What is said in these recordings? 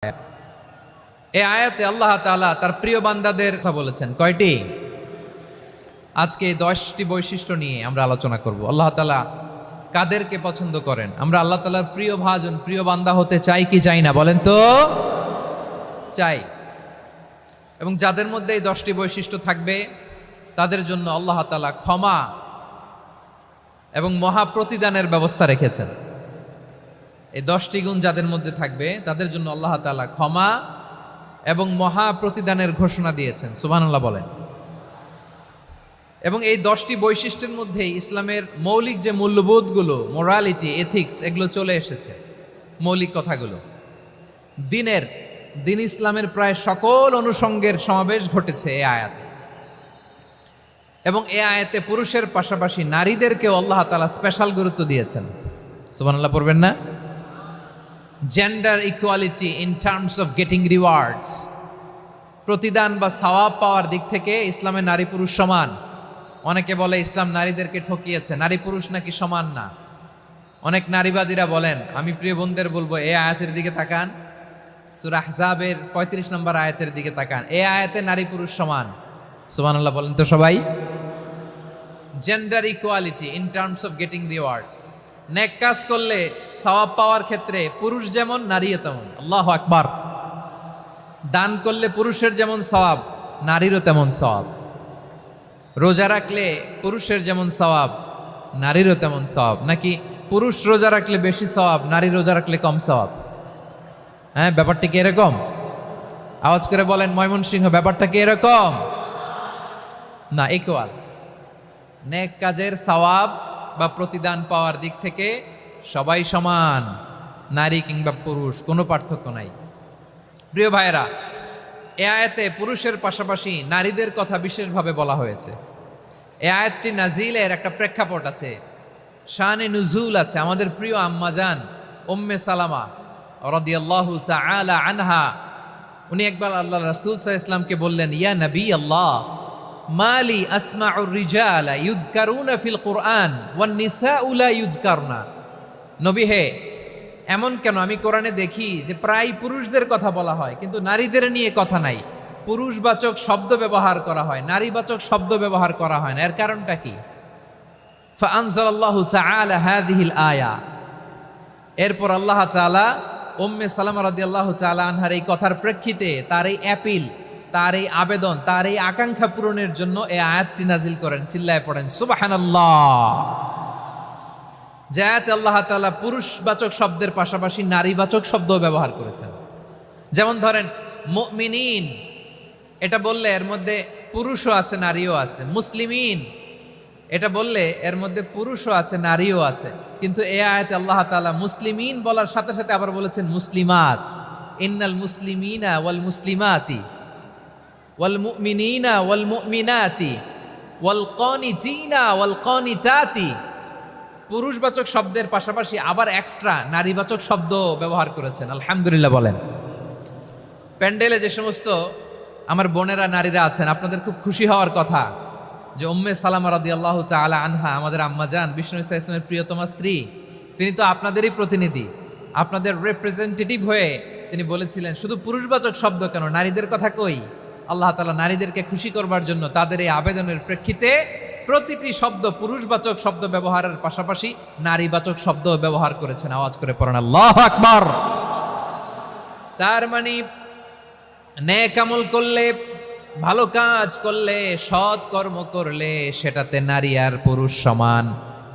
এই আয়াতে আল্লাহ তাআলা তার প্রিয় বান্দাদের কথা বলেছেন কয়টি? আজকে 10টি বৈশিষ্ট্য নিয়ে আমরা আলোচনা করব। আল্লাহ তাআলা কাদেরকে পছন্দ করেন? আমরা আল্লাহ তাআলার প্রিয় ভাজন, প্রিয় বান্দা হতে চাই কি চাই না বলেন তো? চাই। এবং যাদের মধ্যে এই 10টি বৈশিষ্ট্য থাকবে তাদের জন্য আল্লাহ তাআলা ক্ষমা এবং মহা প্রতিদানের ব্যবস্থা রেখেছেন। এই 10টি গুণ যাদের মধ্যে থাকবে তাদের জন্য আল্লাহ তাআলা ক্ষমা এবং মহা প্রতিদানের ঘোষণা দিয়েছেন। সুবহানাল্লাহ বলেন। এবং এই 10টি বৈশিষ্ট্যের মধ্যে ইসলামের মৌলিক যে মূল্যবোধগুলো, মোরালিটি, এথিক্স, এগুলো চলে এসেছে। মৌলিক কথাগুলো দিন ইসলামের প্রায় সকল অনুষঙ্গের সমাবেশ ঘটেছে এই আয়াতে। এবং এই আয়াতে পুরুষের পাশাপাশি নারীদেরকেও আল্লাহ তাআলা স্পেশাল গুরুত্ব দিয়েছেন। সুবহানাল্লাহ পড়বেন না? Gender equality in terms of getting rewards, প্রতিদান বা সওয়াব পাওয়ার দিক থেকে ইসলামে নারী পুরুষ সমান। অনেকে বলে ইসলাম নারীদেরকে ঠকিয়েছে, নারী পুরুষ নাকি সমান না। অনেক নারীবাদীরা বলেন, আমি প্রিয় বোনদের বলবো এই আয়াতের দিকে তাকান, সূরা আহজাবের 35 নম্বর আয়াতের দিকে তাকান। এই আয়াতে নারী পুরুষ সমান। সুবহানাল্লাহ বলেন তো সবাই। Gender equality in terms of getting reward, নেক কাজ করলে সওয়াব পাওয়ার ক্ষেত্রে পুরুষ যেমন নারীও তেমন। আল্লাহু আকবার। দান করলে পুরুষের যেমন সওয়াব, নারীরও তেমন সওয়াব। রোজা রাখলে পুরুষের যেমন সওয়াব, নারীরও তেমন সওয়াব। নাকি পুরুষ রোজা রাখলে বেশি সওয়াব, নারী রোজা রাখলে কম সওয়াব? হ্যাঁ, ব্যাপারটা কি এরকম? আওয়াজ করে বলেন ময়মনসিংহ, ব্যাপারটা কি এরকম? না, ইকুয়াল। নেক কাজের সওয়াব বা প্রতিদান পাওয়ার দিক থেকে সবাই সমান, নারী কিংবা পুরুষ, কোনো পার্থক্য নাই। প্রিয় ভাইয়েরা, এ আয়াতে পুরুষের পাশাপাশি নারীদের কথা বিশেষভাবে বলা হয়েছে। এ আয়াতটি নাজিলের একটা প্রেক্ষাপট আছে, শানে নুজুল আছে। আমাদের প্রিয় আম্মাজান উম্মে সালামা রাদিয়াল্লাহু তাআলা আনহা, উনি একবার আল্লাহ রাসূল সাল্লাল্লাহু আলাইহি ওয়াসাল্লামকে বললেন, ইয়া নবী আল্লাহ, মালি আসমাউর রিজালা ইউযকারুনা ফিল কুরআন ওয়ান নিসাউ লা ইউযকারনা। নবী হে, এমন কেন আমি কোরআনে দেখি যে প্রায় পুরুষদের কথা বলা হয় কিন্তু নারীদের নিয়ে কথা নাই। পুরুষবাচক শব্দ ব্যবহার করা হয়, নারীবাচক শব্দ ব্যবহার করা হয় না। এর কারণটা কি? ফাআনজালাল্লাহু তাআলা হাযিহিল আয়া। এরপর আল্লাহ তাআলা উম্মে সালামা রাদিয়াল্লাহু তাআলা আনহার এই কথার প্রেক্ষিতে, তার এই অ্যাপিল, তার এই আবেদন, তার এই আকাঙ্ক্ষা পূরণের জন্য এই আয়াতটি নাজিল করেন। চিল্লায় পড়েন সুবহানাল্লাহ। যে আয়াতে আল্লাহ তাআলা পুরুষবাচক শব্দের পাশাপাশি নারীবাচক শব্দও ব্যবহার করেছেন। যেমন ধরেন মুমিনিন, এটা বললে এর মধ্যে পুরুষও আছে নারীও আছে। মুসলিমিন, এটা বললে এর মধ্যে পুরুষও আছে নারীও আছে। কিন্তু এই আয়াতে আল্লাহ তাআলা মুসলিমিন বলার সাথে সাথে আবার বলেছেন মুসলিমাত। ইন্নাল মুসলিমিনা ওয়াল মুসলিমাতি ওয়াল মুমিনিনা ওয়াল মুমিনাতি ওয়াল কানিতিনা ওয়াল কানিতাতি। পুরুষবাচক শব্দের পাশাপাশি আবার এক্সট্রা নারীবাচক শব্দ ব্যবহার করেছেন। আলহামদুলিল্লাহ বলেন। প্যান্ডেলে যে সমস্ত আমার বোনেরা নারীরা আছেন, আপনাদের খুব খুশি হওয়ার কথা যে উম্মে সালামা রাদিয়াল্লাহু তাআলা আনহা, আমাদের আম্মাজান বিষ্ণু ইসা ইসলামের প্রিয়তমা স্ত্রী, তিনি তো আপনাদেরই প্রতিনিধি, আপনাদের রিপ্রেজেন্টেটিভ হয়ে তিনি বলেছিলেন শুধু পুরুষবাচক শব্দ কেন, নারীদের কথা কই। আল্লাহ তাআলা নারীদেরকে খুশি করবার জন্য তাদের এই আবেদনের প্রেক্ষিতে প্রতিটি শব্দ পুরুষবাচক শব্দ ব্যবহারের পাশাপাশি নারীবাচক শব্দ ব্যবহার করেছেন। আওয়াজ করে পড়েন আল্লাহু আকবার। তার মানে নেক আমল করলে, ভালো কাজ করলে, সৎ কর্ম করলে সেটাতে নারী আর পুরুষ সমান।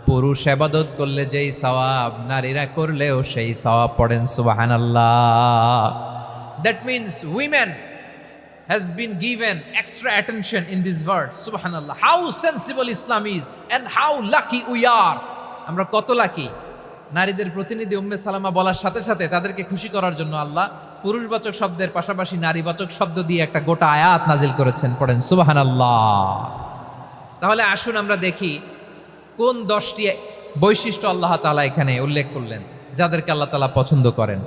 পুরুষ ইবাদত করলে যেই সওয়াব, নারীরা করলেও সেই সওয়াব। পড়েন সুবহানাল্লাহ। That means women has been given extra attention in this verse. Subhanallah. How sensible Islam is and how lucky we are. আমরা কত লাকি। নারীদের প্রতিনিধি উম্মে সালামা বলার সাথে সাথে তাদেরকে খুশি করার জন্য আল্লাহ পুরুষবাচক শব্দের পাশাপাশি নারীবাচক শব্দ দিয়ে একটা গোটা আয়াত নাজিল করেছেন। পড়েন সুবহানাল্লাহ। তাহলে আসুন আমরা দেখি কোন 10টি বৈশিষ্ট্য আল্লাহ তাআলা এখানে উল্লেখ করলেন যাদেরকে আল্লাহ তাআলা পছন্দ করেন।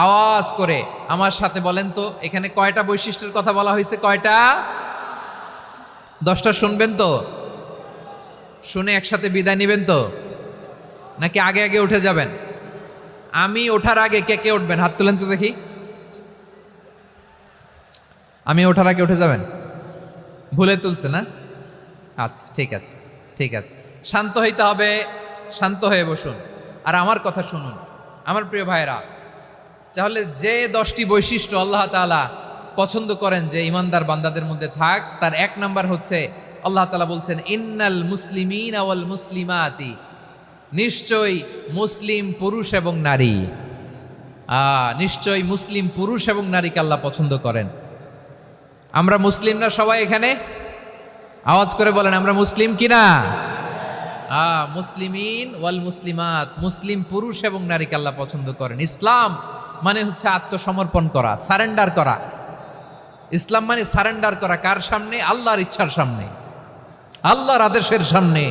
আওয়াজ করে আমার সাথে বলেন তো, এখানে কয়টা বৈশিষ্ট্যের কথা বলা হয়েছে? কয়টা? 10টা শুনবেন তো? শুনে একসাথে বিদায় নেবেন তো, নাকি আগে আগে উঠে যাবেন? আমি ওঠার আগে কে কে উঠবেন? হাত তুলেন তো দেখি। আমি ওঠার আগে উঠে যাবেন? ভুলে তুলছে না? আচ্ছা, ঠিক আছে, ঠিক আছে। শান্ত হইতে হবে, শান্ত হয়ে বসুন আর আমার কথা শুনুন আমার প্রিয় ভাইরা। তাহলে যে 10টি বৈশিষ্ট্য আল্লাহ তাআলা পছন্দ করেন যে ইমানদার বান্দাদের মধ্যে থাক, তার এক নাম্বার হচ্ছে আল্লাহ তাআলা বলছেন ইন্নাল মুসলিমিনা ওয়াল মুসলিমাতি, নিশ্চয়ই মুসলিম পুরুষ এবং নারী, নিশ্চয়ই মুসলিম পুরুষ এবং নারীকে আল্লাহ পছন্দ করেন। আমরা মুসলিম না সবাই এখানে? আওয়াজ করে বলেন আমরা মুসলিম কিনা? মুসলিমিন ওয়াল মুসলিমাত, মুসলিম পুরুষ এবং নারীকে আল্লাহ পছন্দ করেন। ইসলাম মানে হচ্ছে আত্মসমর্পণ করা, সারেন্ডার করা। ইসলাম মানে সারেন্ডার করা কার সামনে? আল্লাহর ইচ্ছার সামনে, আল্লাহর আদেশের সামনে,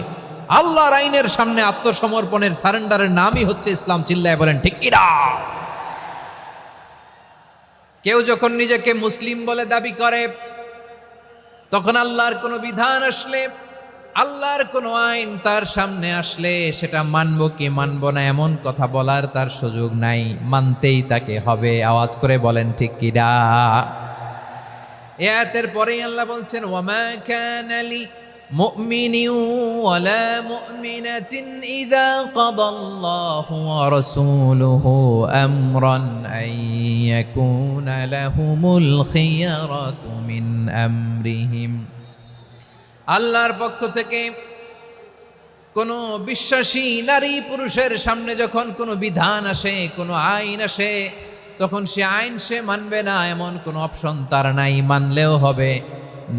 আল্লাহর আইনের সামনে আত্মসমর্পণের সারেন্ডারের নামই হচ্ছে ইসলাম। চিল্লায় বলেন ঠিক কিনা? কেউ যখন নিজেকে মুসলিম বলে দাবি করে, তখন আল্লাহর কোনো বিধান আসলে, আল্লাহর কোনো আইন তার সামনে আসলে সেটা মানব কি মানব না এমন কথা বলার তার সুযোগ নাই, মানতেই তাকে হবে। আওয়াজ করে বলেন ঠিক কিনা? এই আয়াতের পরেই আল্লাহ বলছেন ওয়ামা কানা লি মুমিনিন ওয়ালা মুমিনাতিন ইযা কাদাল্লাহু ওয়া রাসূলুহু আমরান আন ইয়াকুনা লাহুমুল খিয়ারাতু মিন আমরিহিম। আল্লাহর পক্ষ থেকে কোনো বিশ্বাসী নারী পুরুষের সামনে যখন কোনো বিধান আসে, কোনো আইন আসে, তখন সে আইন সে মানবে না এমন কোনো অপশন তার নাই। মানলেও হবে,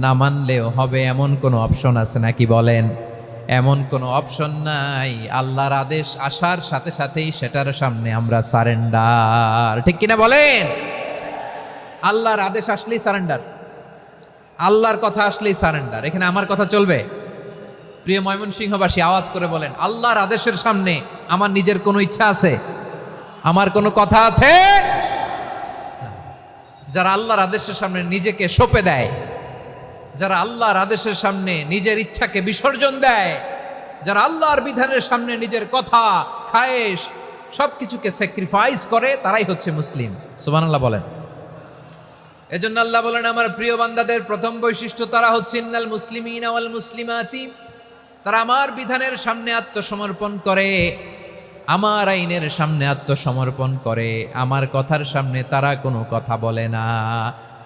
না মানলেও হবে এমন কোনো অপশন আছে নাকি বলেন? এমন কোনো অপশন নাই। আল্লাহর আদেশ আসার সাথে সাথেই সেটার সামনে আমরা সারেন্ডার। ঠিক কিনা বলেন? আল্লাহর আদেশ আসলেই সারেন্ডার, আল্লাহর কথা আসলেই সারেন্ডার। এখানে আমার কথা চলবে? প্রিয় ময়মনসিংহবাসী আওয়াজ করে বলেন আল্লাহর আদেশের সামনে আমার নিজের কোনো ইচ্ছা আছে? আমার কোনো কথা আছে? যারা আল্লাহর আদেশের সামনে নিজেকে সঁপে দেয়, যারা আল্লাহর আদেশের সামনে নিজের ইচ্ছাকে বিসর্জন দেয়, যারা আল্লাহর বিধানের সামনে নিজের কথা, খায়েশ সবকিছুকে স্যাক্রিফাইস করে, তারাই হচ্ছে মুসলিম। সুবহানাল্লাহ বলেন। এজন্য আল্লাহ বলেন আমার প্রিয় বান্দাদের প্রথম বৈশিষ্ট্য তারা হচ্ছে ইন্নাল মুসলিমিনা ওয়াল মুসলিমাতি, তারা আমার বিধানের সামনে আত্মসমর্পণ করে, আমার আইনের সামনে আত্মসমর্পণ করে, আমার কথার সামনে তারা কোনো কথা বলে না।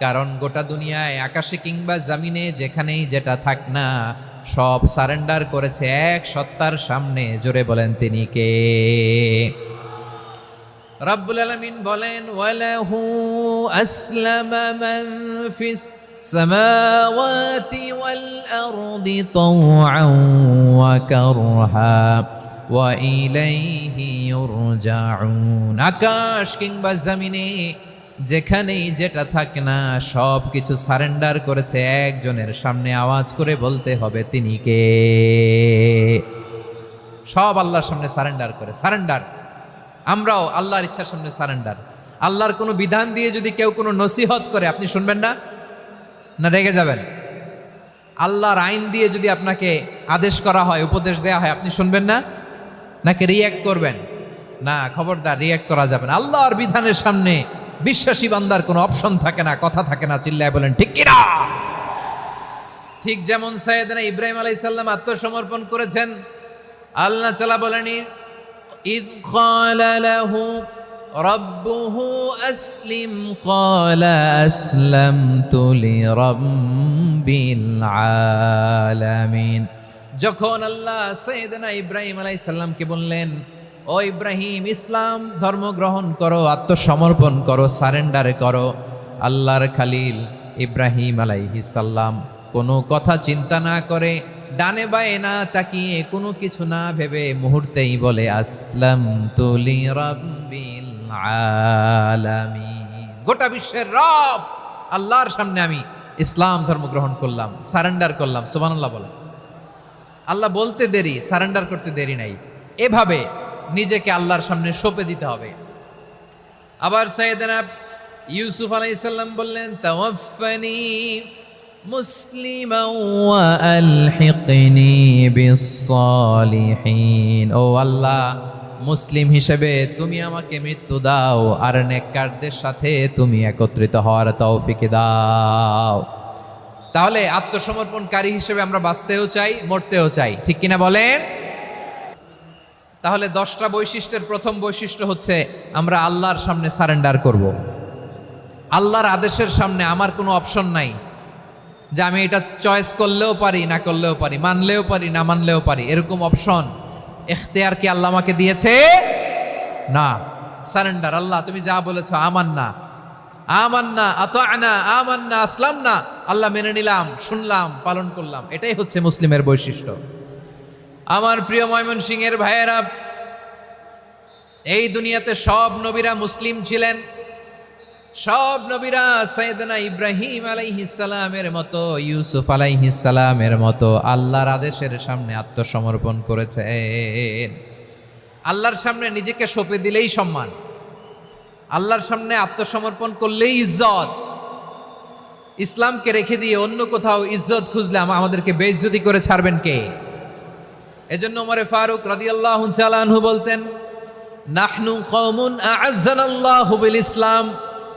কারণ গোটা দুনিয়ায় আকাশে কিংবা জমিনে যেখানেই যেটা থাক না, সব সারেন্ডার করেছে এক সত্তার সামনে। জোরে বলেন তিনি কে? রব্বুল আলামিন বলেন ওয়ালাহু আসলামা মান ফিস সামাওয়াতি ওয়াল আরদি তাওআন ওয়া কারহা ওয়া ইলাইহি ইউরজাউন। আকাশ কিংবা জমিনে যেখানেই যেটা থাকে না, সব কিছু সারেন্ডার করেছে একজনের সামনে। আওয়াজ করে বলতে হবে তিনি কে? সব আল্লাহর সামনে সারেন্ডার করে। সারেন্ডার। আমরাও আল্লাহর ইচ্ছার সামনে সারেন্ডার। আল্লাহর কোনো বিধান দিয়ে যদি কেউ কোনো নসিহত করে, আপনি শুনবেন না? না রেগে যাবেন? আল্লাহর আইন দিয়ে যদি আপনাকে আদেশ করা হয়, উপদেশ দেওয়া হয়, আপনি শুনবেন না? নাকি রিয়্যাক্ট করবেন? না, খবরদার, রিয়্যাক্ট করা যাবে না। আল্লাহর বিধানের সামনে বিশ্বাসী বান্দার কোনো অপশন থাকে না, কথা থাকে না। চিল্লায় বলেন ঠিক কিনা? ঠিক যেমন সাইয়েদনা ইব্রাহিম আলাইহিস সালাম আত্মসমর্পণ করেছেন। আল্লাহ তাআলা বলেন ইয ক্বালা লাহু রাব্বুহু আসলিম ক্বালা আসলামতু লিরাব্বিল আলামিন। যখন আল্লাহ সাইয়েদনা ইব্রাহিম আলাইহিস সালামকে বললেন ও ইব্রাহিম, ইসলাম ধর্ম গ্রহণ করো, আত্মসমর্পণ করো, সারেন্ডার করো, আল্লাহর খালিল ইব্রাহিম আলাইহিস সালাম কোনো কথা চিন্তা না করে, ডানে বায়ে না তাকিয়ে, কোনো কিছু না ভেবে মুহূর্তেই বলে আসলামতু লিরাব্বিল আলামিন। গোটা বিশ্বের রব আল্লাহর সামনে আমি ইসলাম ধর্ম গ্রহণ করলাম, সারেন্ডার করলাম। সুবহানাল্লাহ বলেন। আল্লাহ বলতে দেরি, সারেন্ডার করতে দেরি নাই। এভাবে নিজেকে আল্লাহর সামনে সঁপে দিতে হবে। আবার সাইয়েদনা ইউসুফ আলাইহিস সালাম বললেন তাওয়াফফানি মুসলিমান ওয়া আলহিকনি বিস সালিহিন। ও আল্লাহ, মুসলিম হিসেবে তুমি আমাকে মৃত্যু দাও, আর নেককারদের সাথে তুমি একত্রিত হওয়ার তৌফিক দাও। তাহলে আত্মসমর্পণকারী হিসেবে আমরা বাঁচতেও চাই, মরতেও চাই, ঠিক কিনা বলেন? তাহলে 10টা বৈশিষ্ট্যের প্রথম বৈশিষ্ট্য হচ্ছে আমরা আল্লাহর সামনে সারেন্ডার করব। আল্লাহর আদেশের সামনে আমার কোনো অপশন নাই যে আমি এটা চয়েস করলেও পারি, না করলেও পারি, মানলেও পারি, না মানলেও পারি, এরকম অপশন এখতিয়ার কি আল্লাহ আমাকে দিয়েছে? না। সারেন্ডার, আল্লাহ তুমি যা বলেছো আমান্না, আমান্না আতা'না, আমান্না আসলামনা, আল্লাহ মেনে নিলাম, শুনলাম, পালন করলাম। এটাই হচ্ছে মুসলিমের বৈশিষ্ট্য। আমার প্রিয় ময়মনসিংহের ভাইয়েরা, এই দুনিয়াতে সব নবীরা মুসলিম ছিলেন। সব নবীরা সাইয়েদনা ইব্রাহিম আলাইহিস সালামের মতো, ইউসুফ আলাইহিস সালামের মতো আল্লাহর আদেশের সামনে আত্মসমর্পণ করেছেন। আল্লাহর সামনে নিজেকে সঁপে দিলেই সম্মান, আল্লাহর সামনে আত্মসমর্পণ করলেই ইজ্জত। ইসলামকে রেখে দিয়ে অন্য কোথাও ইজ্জত খুঁজলে আমাদেরকে বেইজ্জতি করে ছাড়বেন কে? এজন্য ওমরে ফারুক রাদিয়াল্লাহু তাআলা আনহু বলতেন, নাহনু কওমুন আ'আজ্জানাল্লাহু বিল ইসলাম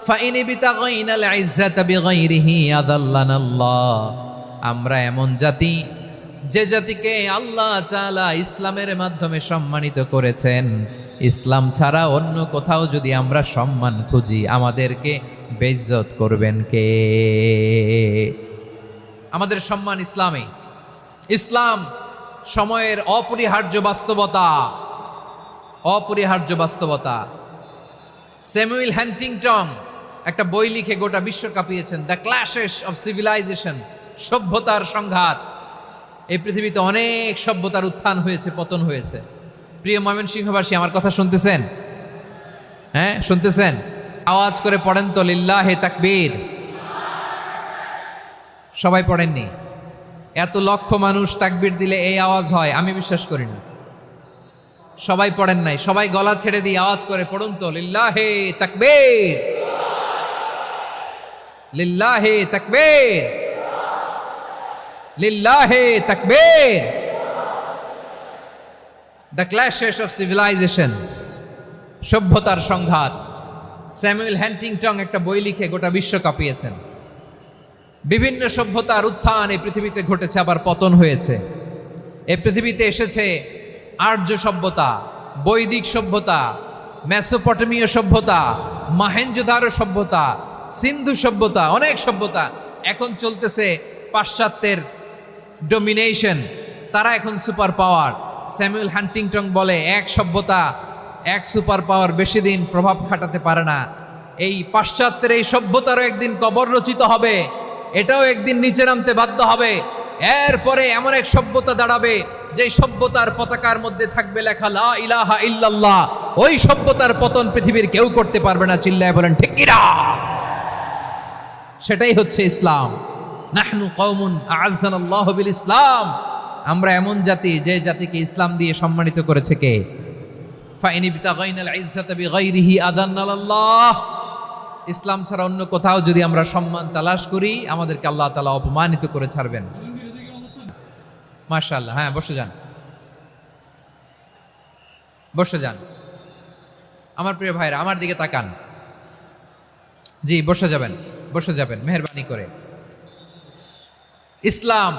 ফাইন বিতাগাইনাল ইজ্জাতা বিগাইরিহি আদাল্লানাল্লাহ। আমরা এমন জাতি, যে জাতিকে আল্লাহ তাআলা ইসলামের মাধ্যমে সম্মানিত করেছেন। ইসলাম ছাড়া অন্য কোথাও যদি আমরা সম্মান খুঁজি, আমাদেরকে বেইজ্জত করবেন কে? আমাদের সম্মান ইসলামে। ইসলাম সময়ের অপরিহার্য বাস্তবতা, অপরিহার্য বাস্তবতা। স্যামুয়েল হ্যান্টিংটন একটা বই লিখে গোটা বিশ্ব কাঁপিয়েছেন, দ্য ক্ল্যাশেস অফ সিভিলাইজেশন, সভ্যতার সংঘাত। এই পৃথিবীতে অনেক সভ্যতার উত্থান হয়েছে, পতন হয়েছে। প্রিয় ময়মনসিংহবাসী, আমার কথা শুনতেছেন? হ্যাঁ, শুনতেছেন? আওয়াজ করে পড়েন তো লিল্লাহে তাকবীর। সবাই পড়েননি? এত লক্ষ মানুষ তাকবীর দিলে এই আওয়াজ হয়, আমি বিশ্বাস করি না। সবাই পড়েন নাই, সবাই গলা ছেড়ে দিয়ে আওয়াজ করে পড়ুন তো লিল্লাহে তাকবীর, লিল্লাহে তাকবীর, লিল্লাহে তাকবীর। দ্য ক্ল্যাশেস অফ সিভিলাইজেশন, সভ্যতার সংঘাত। স্যামুয়েল হ্যান্টিংটন একটা বই লিখে গোটা বিশ্ব কাঁপিয়েছেন। বিভিন্ন সভ্যতার উত্থান এই পৃথিবীতে ঘটেছে, আবার পতন হয়েছে। এই পৃথিবীতে এসেছে আর্য সভ্যতা, বৈদিক সভ্যতা, মেসোপটেমীয় সভ্যতা, মহেঞ্জোদারো সভ্যতা, সিন্ধু সভ্যতা, অনেক সভ্যতা। এখন চলতেছে পাশ্চাত্যের ডোমিনেশন, তারা এখন সুপার পাওয়ার। স্যামুয়েল হ্যান্টিংটন বলে, এক সভ্যতা, এক সুপার পাওয়ার বেশি দিন প্রভাব খাটাতে পারে না। এই পাশ্চাত্যের এই সভ্যতারও একদিন কবর রচিত হবে, এটাও একদিন নিচে নামতে বাধ্য হবে। এরপরে এমন এক সভ্যতা দাঁড়াবে, যে সভ্যতার পতাকার মধ্যে থাকবে লেখা লা ইলাহা ইল্লাল্লাহ। ওই সভ্যতার পতন পৃথিবীর কেউ করতে পারবে না। চিল্লায় বলেন ঠিক কিনা? সেটাই হচ্ছে ইসলাম। নাহনু কওমুন আ'আজ্জানাল্লাহু বিল ইসলাম। আমরা এমন জাতি, যে জাতিকে ইসলাম দিয়ে সম্মানিত করেছে কে? ফাইন বিতাগাইনাল ইজ্জাতা বিগাইরিহি আদান্নাল্লাহ। ইসলাম ছাড়া অন্য কোথাও যদি আমরা সম্মান তালাশ করি, আমাদেরকে আল্লাহ তাআলা অপমানিত করে ছাড়বেন। মাশাআল্লাহ। হ্যাঁ, বসে যান, বসে যান। আমার প্রিয় ভাইরা, আমার দিকে তাকান। জি, বসে যাবেন, বসে যাবেন মেহেরবানি করে। ইসলাম,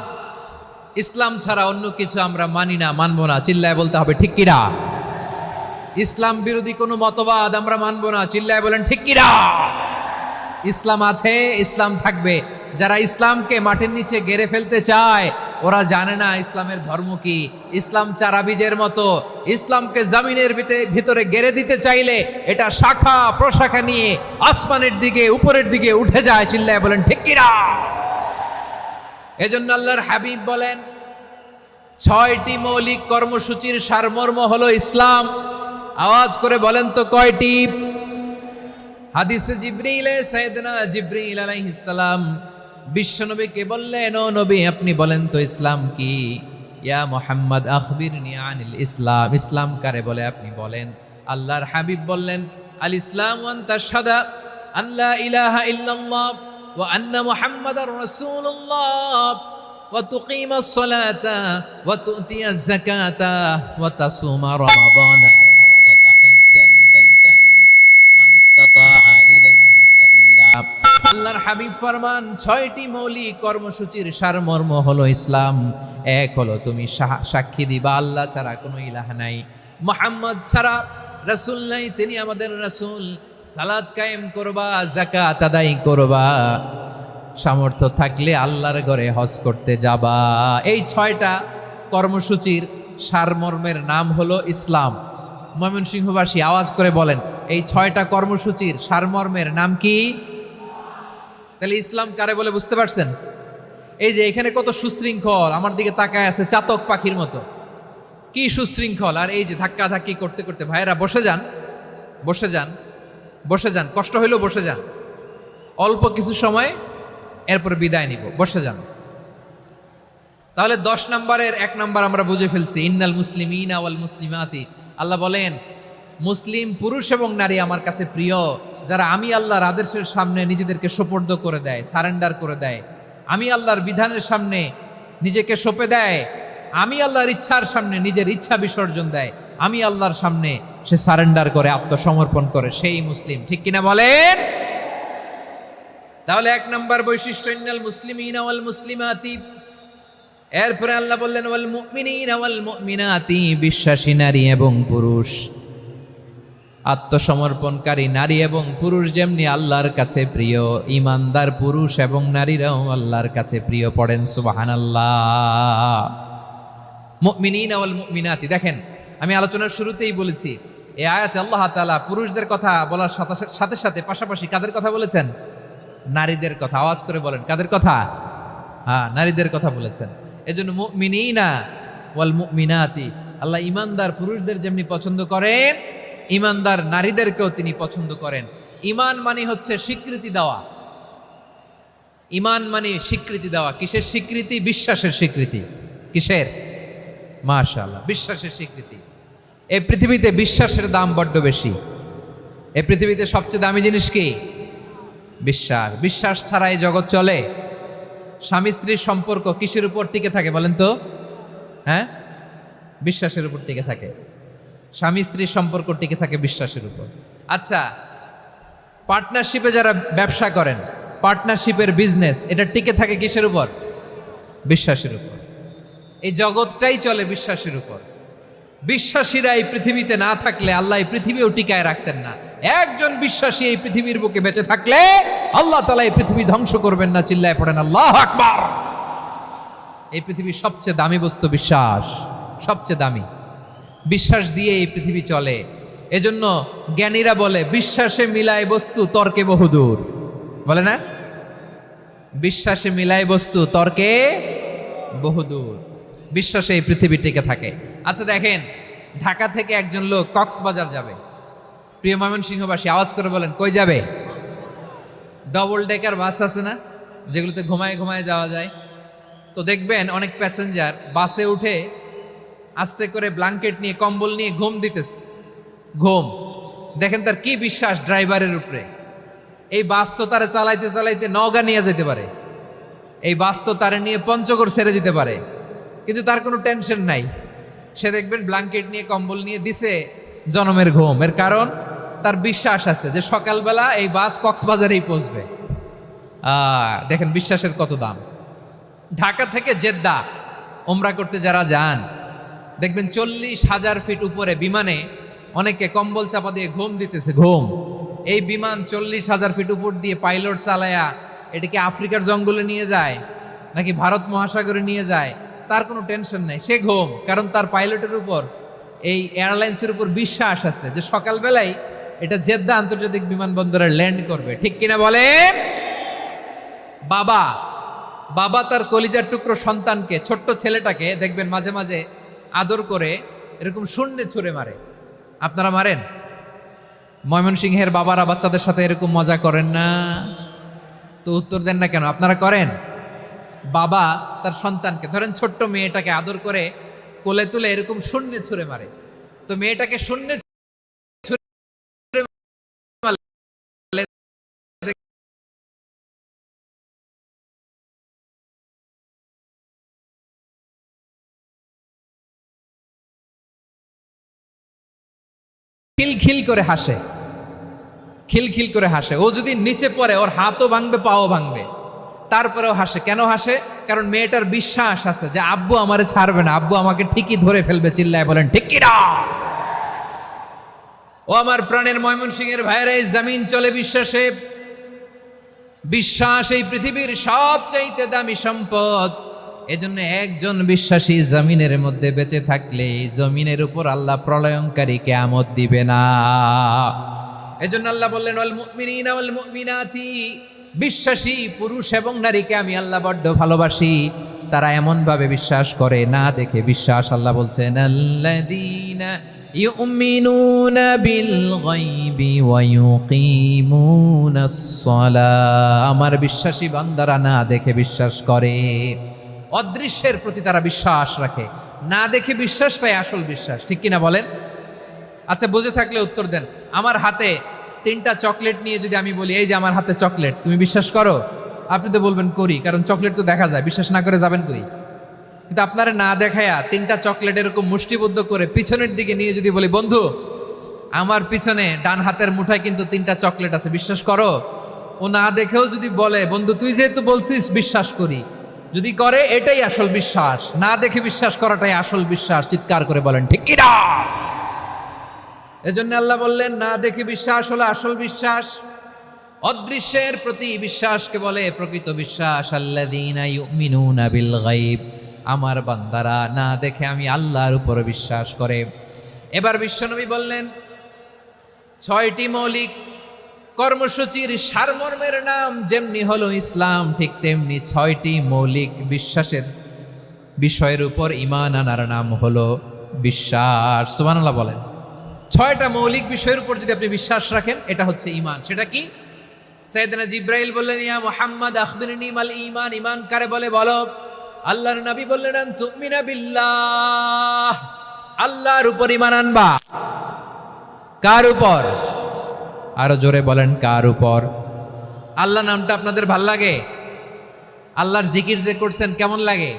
ইসলাম ছাড়া অন্য কিছু আমরা মানি না, মানবো না। চিল্লায় বলতে হবে ঠিক কিনা? ইসলাম বিরোধী কোনো মতবাদ আমরা মানবো না। চিল্লায় বলেন ঠিক কিনা? ইসলাম আছে, ইসলাম থাকবে। যারা ইসলামকে মাটির নিচে গেড়ে ফেলতে চায়, ওরা জানে না ইসলামের ধর্ম কি। ইসলাম চারা বীজের মতো, ইসলামকে জমিনের ভিতরে গেড়ে দিতে চাইলে এটা শাখা প্রশাখা নিয়ে আসমানের দিকে, উপরের দিকে উঠে যায়। চিল্লায় বলেন ঠিক কিনা? এজন্য আল্লাহর হাবিব বলেন, 6টি মৌলিক কর্মসূচির সারমর্ম হলো ইসলাম। আওয়াজ করে বলেন তো কয়টি? হাদিসে জিবরিলে সাইয়েদনা জিবরিল আলাইহিস সালাম বিশ্বনবীকে বললেন, ও নবী, আপনি বলেন তো ইসলাম কি? ইয়া মুহাম্মদ আখবিরনি আনিল ইসলাম। ইসলাম কারে বলে আপনি বলেন। আল্লাহর হাবিব বললেন, আল ইসলাম আন তাশহাদা আন লা ইলাহা ইল্লাল্লাহ ওয়া আন্না মুহাম্মাদার রাসূলুল্লাহ ওয়া তুকিমাস সালাতা ওয়া তুতিয়াজ যাকাতা ওয়া তাসুমা রমাদানা আল্লাহর হাবিব ফরমান 6টি মৌলিক কর্মসূচির সারমর্ম হলো ইসলাম। এক হলো তুমি সাক্ষী দিবা আল্লাহ ছাড়া কোনো ইলাহ নাই, মুহাম্মদ ছাড়া রাসূল নাই, তিনি আমাদের রাসূল। সালাত কায়েম করবা, যাকাত আদায় করবা, সামর্থ্য থাকলে আল্লাহর ঘরে হজ করতে যাবা। এই 6টা কর্মসূচির সারমর্মের নাম হলো ইসলাম। ময়মনসিংহবাসী আওয়াজ করে বলেন, এই 6টা কর্মসূচির সারমর্মের নাম কি? তাহলে ইসলাম কারে বলে বুঝতে পারছেন? এই যে এখানে কত সুশৃঙ্খল, আমার দিকে তাকায় আছে চাতক পাখির মতো, কি সুশৃঙ্খল। আর এই যে ধাক্কা ধাক্কি করতে করতে, ভাইয়েরা বসে যান, বসে যান, বসে যান, কষ্ট হইলেও বসে যান, অল্প কিছু সময় এরপর বিদায় নিব, বসে যান। তাহলে 10 নম্বরের 1 নম্বর আমরা বুঝে ফেলছি, ইন্নাল মুসলিমিনা ওয়াল মুসলিমাতি। আল্লাহ বলেন মুসলিম পুরুষ এবং নারী আমার কাছে প্রিয়, যারা আমি আল্লাহর আদেশের সামনে নিজেদেরকে সোপর্দ করে দেয়, সারেন্ডার করে দেয়, আমি আল্লাহর বিধানের সামনে নিজেকে সঁপে দেয়, আমি আল্লাহর ইচ্ছার সামনে নিজের ইচ্ছা বিসর্জন দেয়, আমি আল্লাহর সামনে সে সারেন্ডার করে, আত্মসমর্পণ করে, সেই মুসলিম। ঠিক কিনা বলেন? তাহলে 1 নম্বর বৈশিষ্ট্য ইন্নাল মুসলিমিনা ওয়াল মুসলিমাতি। এরপরে আল্লাহ বললেন ওয়াল মুমিনিনা ওয়াল মুমিনাতি, বিশ্বাসী নারী এবং পুরুষ, আত্মসমর্পণকারী নারী এবং পুরুষ যেমনি আল্লাহর কাছে প্রিয়, ইমানদার পুরুষ এবং নারীরাও আল্লাহর কাছে প্রিয়। পড়েন সুবহানাল্লাহ। মুমিনিনা ওয়াল মুমিনাতি। দেখেন, আমি আলোচনার শুরুতেই বলেছি এই আয়াতে আল্লাহ তাআলা পুরুষদের কথা বলার সাথে সাথে পাশাপাশি কাদের কথা বলেছেন? নারীদের কথা। আওয়াজ করে বলেন, কাদের কথা? হ্যাঁ, নারীদের কথা বলেছেন। এজন্য মুমিনিনা ওয়াল মুমিনাতি, আল্লাহ ইমানদার পুরুষদের যেমনি পছন্দ করেন, ইমানদার নারীদেরকেও তিনি পছন্দ করেন। ঈমান মানে হচ্ছে স্বীকৃতি দেওয়া। ঈমান মানে স্বীকৃতি দেওয়া। কিসের স্বীকৃতি? বিশ্বাসের স্বীকৃতি। কিসের? মাশাআল্লাহ, বিশ্বাসের স্বীকৃতি। এই পৃথিবীতে বিশ্বাসের দাম বড্ড বেশি। এই পৃথিবীতে সবচেয়ে দামি জিনিস কি? বিশ্বাস। বিশ্বাস ছাড়া এই জগৎ চলে? স্বামী স্ত্রীর সম্পর্ক কিসের উপর টিকে থাকে বলেন তো? হ্যাঁ, বিশ্বাসের উপর টিকে থাকে। স্বামী স্ত্রীর সম্পর্ক টিকে থাকে বিশ্বাসের উপর। আচ্ছা, পার্টনারশিপে যারা ব্যবসা করেন, পার্টনারশিপের বিজনেস, এটা টিকে থাকে কিসের উপর? বিশ্বাসের উপর। এই জগৎটাই চলে বিশ্বাসের উপর। বিশ্বাসীরা এই পৃথিবীতে না থাকলে আল্লাহ এই পৃথিবীও টিকায় রাখতেন না। একজন বিশ্বাসী এই পৃথিবীর বুকে বেঁচে থাকলে আল্লাহ তাআলা এই পৃথিবী ধ্বংস করবেন না। চিল্লায় পড়েন আল্লাহু আকবার। এই পৃথিবীর সবচেয়ে দামি বস্তু বিশ্বাস, সবচেয়ে দামি। বিশ্বাস দিয়ে এই পৃথিবী চলে। এজন্য জ্ঞানীরা বলে বিশ্বাসে মিলায় বস্তু, তর্কে বহুদূর। বলে না? বিশ্বাসে মিলায় বস্তু, তর্কে বহুদূর। বিশ্বাসে এই পৃথিবী টিকে থাকে। আচ্ছা দেখেন, ঢাকা থেকে একজন লোক কক্সবাজার যাবে। প্রিয় ময়মনসিংহবাসী আওয়াজ করে বলেন, কই যাবে? ডবল ডেকার বাস আছে না, যেগুলোতে ঘুমায় ঘুমায় যাওয়া যায়। তো দেখবেন অনেক প্যাসেঞ্জার বাসে উঠে আস্তে করে ব্ল্যাঙ্কেট নিয়ে, কম্বল নিয়ে ঘুম দিতেছে। ঘুম দেখেন তার কি বিশ্বাস ড্রাইভারের উপরে। এই বাস তো তারা চালাইতে চালাইতে নওগাঁ নিয়ে যেতে পারে, এই বাস তো তারা নিয়ে পঞ্চগড় ছেড়ে দিতে পারে, কিন্তু তার কোনো টেনশন নাই। সে দেখবেন ব্ল্যাঙ্কেট নিয়ে, কম্বল নিয়ে দিছে জনমের ঘুম। এর কারণ তার বিশ্বাস আছে যে সকালবেলা এই বাস কক্সবাজারেই পৌঁছবে। দেখেন বিশ্বাসের কত দাম। ঢাকা থেকে জেদ্দা ওমরা করতে যারা যান, দেখবেন 40,000 ফিট উপরে বিমানে অনেকে কম্বল চাপা দিয়ে ঘুম দিতেছে। ঘুম। এই বিমান 40,000 ফিট উপর দিয়ে পাইলট চালায়া এটাকে আফ্রিকার জঙ্গলে নিয়ে যায় নাকি ভারত মহাসাগরে নিয়ে যায়, তার কোনো টেনশন নেই। সে ঘুম, কারণ তার পাইলটের উপর, এই এয়ারলাইন্সের উপর বিশ্বাস আছে যে সকালবেলায় এটা জেদ্দা আন্তর্জাতিক বিমানবন্দরে ল্যান্ড করবে। ঠিক কিনা বলেন? বাবা বাবা তার কলিজার টুকরো সন্তানকে, ছোট্ট ছেলেটাকে দেখবেন মাঝে মাঝে আদর করে এরকম শূন্যে ছুঁড়ে মারে। আপনারা মারেন? ময়মনসিংহের বাবারা বাচ্চাদের সাথে এরকম মজা করেন না? তো উত্তর দেন না কেন? আপনারা করেন? বাবা তার সন্তানকে, ধরেন ছোট্ট মেয়েটাকে আদর করে কোলে তুলে এরকম শূন্যে ছুঁড়ে মারে। তো মেয়েটাকে শূন্যে খিলখিল করে হাসে। খিলখিল করে হাসে। ও যদি নিচে পড়ে ওর হাতও ভাঙবে, পাও ভাঙবে, তারপরেও হাসে। কেন হাসে? কারণ মেয়েটার বিশ্বাস আছে যে আব্বু আমারে ছাড়বে না, আব্বু আমাকে ঠিকই ধরে ফেলবে। চিল্লায় বলেন ঠিক কি না? ও আমার প্রাণের ময়মনসিংহের ভাইয়েরা, এই জমিন চলে বিশ্বাসে। বিশ্বাস এই পৃথিবীর সবচাইতে দামি সম্পদ। এজন্য একজন বিশ্বাসী জমিনের মধ্যে বেঁচে থাকলে জমিনের উপর আল্লাহ প্রলয়ঙ্কারী কিয়ামত দিবে না। এজন্য আল্লাহ বললেন ওয়াল মুমিনিনা ওয়াল মুমিনাতি, বিশ্বাসী পুরুষ এবং নারীকে আমি আল্লাহ বড্ড ভালোবাসি। তারা এমন ভাবে বিশ্বাস করে না দেখে বিশ্বাস। আল্লাহ বলছেন আল্লাযীনা ইউমিনুনা বিল গায়বি ওয়া ইউকিমুনাস সালাহ, আমার বিশ্বাসী বান্দারা না দেখে বিশ্বাস করে। অদৃশ্যের প্রতি তারা বিশ্বাস রাখে, না দেখে বিশ্বাসটাই আসল বিশ্বাস। ঠিক কিনা বলেন? আচ্ছা, বুঝে থাকলে উত্তর দেন। আমার হাতে 3টা চকলেট নিয়ে যদি আমি বলি এই যে আমার হাতে চকলেট, তুমি বিশ্বাস করো? আপনি তো বলবেন করি, কারণ চকলেট তো দেখা যায়। বিশ্বাস না করে যাবেন কই? কিন্তু আপনারা না দেখায়া 3টা চকলেট এরকম মুষ্টিবদ্ধ করে পিছনের দিকে নিয়ে যদি বলি বন্ধু আমার পিছনে ডান হাতের মুঠায় কিন্তু 3টা চকলেট আছে, বিশ্বাস করো? ও না দেখেও যদি বলে বন্ধু তুই যেহেতু বলছিস বিশ্বাস করি, যদি করে এটাই আসল বিশ্বাস। না দেখে বিশ্বাস করাটাই আসল বিশ্বাস। চিৎকার করে বলেন ঠিক কি না? এজন্য আল্লাহ বললেন না দেখে বিশ্বাস হলো আসল বিশ্বাস। অদৃশ্যের প্রতি বিশ্বাসকে বলে প্রকৃত বিশ্বাস। আল্লাযীনা ইউমিনুনা বিল গায়ব, আমার বান্দারা না দেখে আমি আল্লাহর উপর বিশ্বাস করে। এবার বিশ্বনবী বললেন 6টি মৌলিক কর্মসূচির সারমর্মের নাম যেমনি হলো ইসলাম, ঠিক তেমনি 6টি মৌলিক বিশ্বাসের বিষয়ের উপর ঈমান আনার নাম হলো বিশ্বাস। সুবহানাল্লাহ বলেন। 6টা মৌলিক বিষয়ের উপর যদি আপনি বিশ্বাস রাখেন এটা হচ্ছে ঈমান। সেটা কি? সাইয়েদনা জিব্রাইল বললেন ইয়া মুহাম্মদ আখবিরনি মাল ঈমান, ঈমান কারে বলে বলো। আল্লাহর নবী বললেন আন তুমিনা বিল্লাহ, আল্লাহর উপর ঈমান আনবা। কার উপর? আরো জোরে বলেন কার উপর? আল্লাহ নামটা আপনাদের ভাল লাগে? আল্লাহর জিকির যে করছেন কেমন লাগে?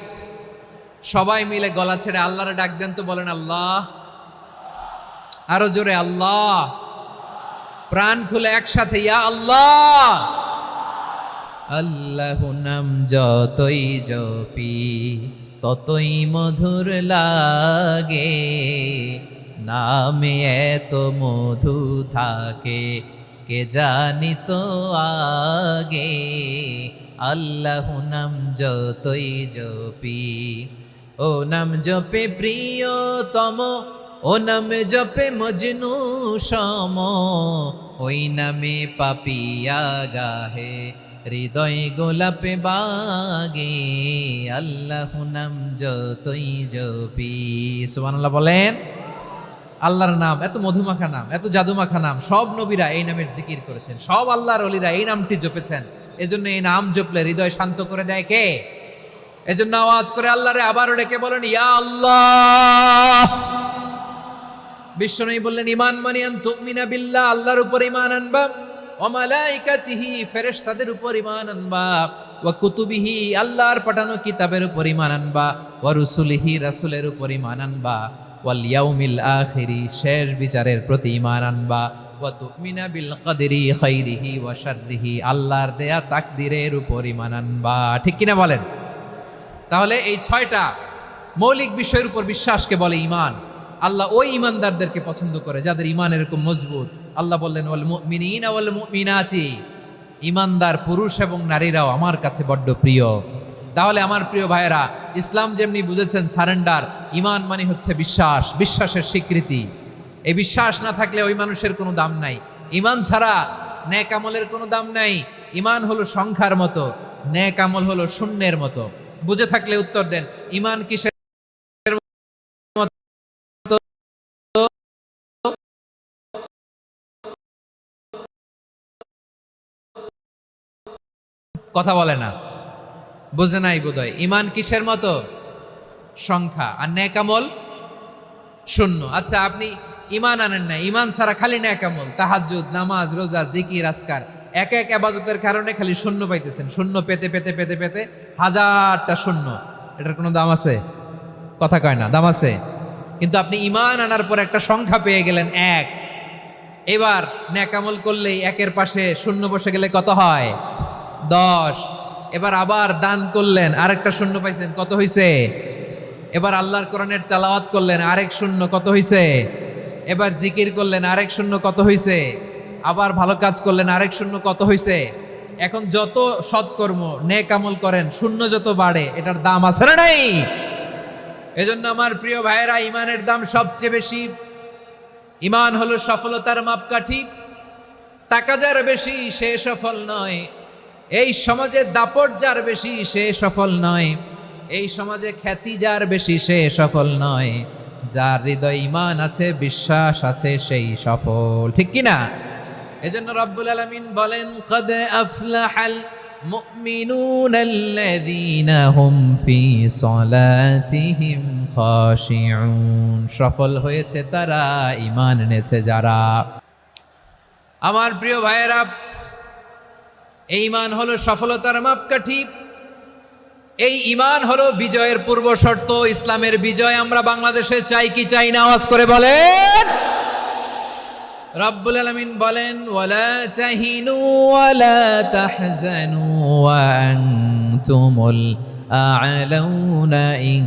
সবাই মিলে গলা ছেড়ে আল্লাহরে ডাক দেন তো, বলেন আল্লাহ। আরো জোরে আল্লাহ। প্রাণ খুলে একসাথে ইয়া আল্লাহ। আল্লাহ নাম যতই জপি ততই মধুর লাগে, নামে এত মধু থাকে কে জানি তো আগে। আল্লাহ নাম যতই জপি, ও নাম জপে প্রিয়তম, ও নামে জপে মজনু সম, ওই নামে পাপিয়া গাহে হৃদয় গোলাপে বাগে। আল্লাহ নাম যতই জপি। সুবহানাল্লাহ বলেন। আল্লাহর নাম এত মধুমাখা নাম, এত জাদুমাখা নাম। সব নবীরা এই নামের জিকির করেছেন, সব আল্লাহর ওলিরা এই নামটি জপেছেন। এজন্য এই নাম জপলে হৃদয় শান্ত করে দেয় কে? এজন্য আওয়াজ করে আল্লাহরে আবারও ডেকে বলেন ইয়া আল্লাহ। বিশ্বনবী বললেন ঈমান মানে আন তুমিনা বিল্লাহ, আল্লাহর উপর ঈমান আনবা, ওয়া মালাইকাতিহি ফেরেশতাদের উপর ঈমান আনবা, ওয়া কুতুবিহি আল্লাহর পাঠানো কিতাবের উপর ঈমান আনবা, ওয়া রুসুলিহি রাসূলের উপর ঈমান আনবা, ওয়াল ইয়াউমিল আখিরি শেষ বিচারের প্রতি ঈমান আনবা, ওয়া তুমিনা বিল কদরি খাইরিহি ওয়া শাররিহি আল্লাহর দেয়া তাকদীরের উপর ঈমান আনবা। ঠিক কিনা বলেন? তাহলে এই 6টা মৌলিক বিষয়ের উপর বিশ্বাসকে বলে ঈমান। আল্লাহ ওই ঈমানদারদেরকে পছন্দ করে যাদের ঈমান এরকম মজবুত। আল্লাহ বললেন ওয়াল মুমিনিনা ওয়াল মুমিনাতি, ঈমানদার পুরুষ এবং নারীরাও আমার কাছে বড্ড প্রিয়। তাহলে আমার প্রিয় ভাইয়েরা, ইসলাম যেমনি বুঝেছেন সারেন্ডার, ঈমান মানে হচ্ছে বিশ্বাস, বিশ্বাসের স্বীকৃতি। এই বিশ্বাস না থাকলে ওই মানুষের কোনো দাম নাই। ঈমান ছাড়া নেক আমলের কোনো দাম নাই। ঈমান হলো সংখ্যার মতো, নেক আমল হলো শূন্যের মতো। বুঝে থাকলে উত্তর দেন, ঈমান কিসের মতো? কথা বলে না, বুঝে নাই বোধহয়। ঈমান কিসের মতো? সংখ্যা। আর নেক আমল শূন্য। আচ্ছা, আপনি ঈমান আনেন না, ঈমান ছাড়া খালি নেক আমল, তাহাজ্জুদ, নামাজ, রোজা, জিকির, আজকার, এক এক ইবাদতের কারণে খালি শূন্য পাইতেছেন। শূন্য পেতে পেতে পেতে পেতে হাজারটা শূন্য। এটার কোনো দাম আছে? কথা কয় না, দাম আছে। কিন্তু আপনি ঈমান আনার পর একটা সংখ্যা পেয়ে গেলেন, এক। এবার নেকামল করলেই একের পাশে শূন্য বসে গেলে কত হয়? 10। এবার আবার দান করলেন, আরেকটা শূন্য পাইছেন, কত হইছে? এবার আল্লাহর কোরআনের তেলাওয়াত করলেন, আরেক শূন্য, কত হইছে? এবার জিকির করলেন, আরেক শূন্য, কত হইছে? আবার ভালো কাজ করলেন, আরেক শূন্য, কত হইছে? এখন যত সৎকর্ম নেক আমল করেন, শূন্য যত বাড়ে, এটার দাম আছে না নাই? এজন্য আমার প্রিয় ভাইয়েরা, ইমানের দাম সবচেয়ে বেশি। ইমান হলো সফলতার মাপকাঠি। টাকা যার বেশি সে সফল নয়, এই সমাজে দাপট যার বেশি সে সফল নয়, এই সমাজে খ্যাতি যার বেশি সে সফল নয়, যার হৃদয় ঈমান আছে, বিশ্বাস আছে, সেই সফল। ঠিক কি না? এজন্য রব্বুল আলামিন বলেন, ক্বাদ আফলাহাল মুমিনুনাল্লাযীনা হুম ফি সলাতিহিম খাশিউন। সফল হয়েছে তারা, ঈমান এনেছে যারা। আমার প্রিয় ভাইয়েরা, এই ঈমান হলো সফলতার মাপকাঠি। এই ঈমান হলো বিজয়ের পূর্ব শর্ত। ইসলামের বিজয় আমরা বাংলাদেশে চাই কি চাই না? আওয়াজ করে বলেন। রব্বুল আলামিন বলেন, ওয়ালা তাহিনু ওয়ালা তাহজানু ওয়া আনতুমুল আ'লাউনা ইন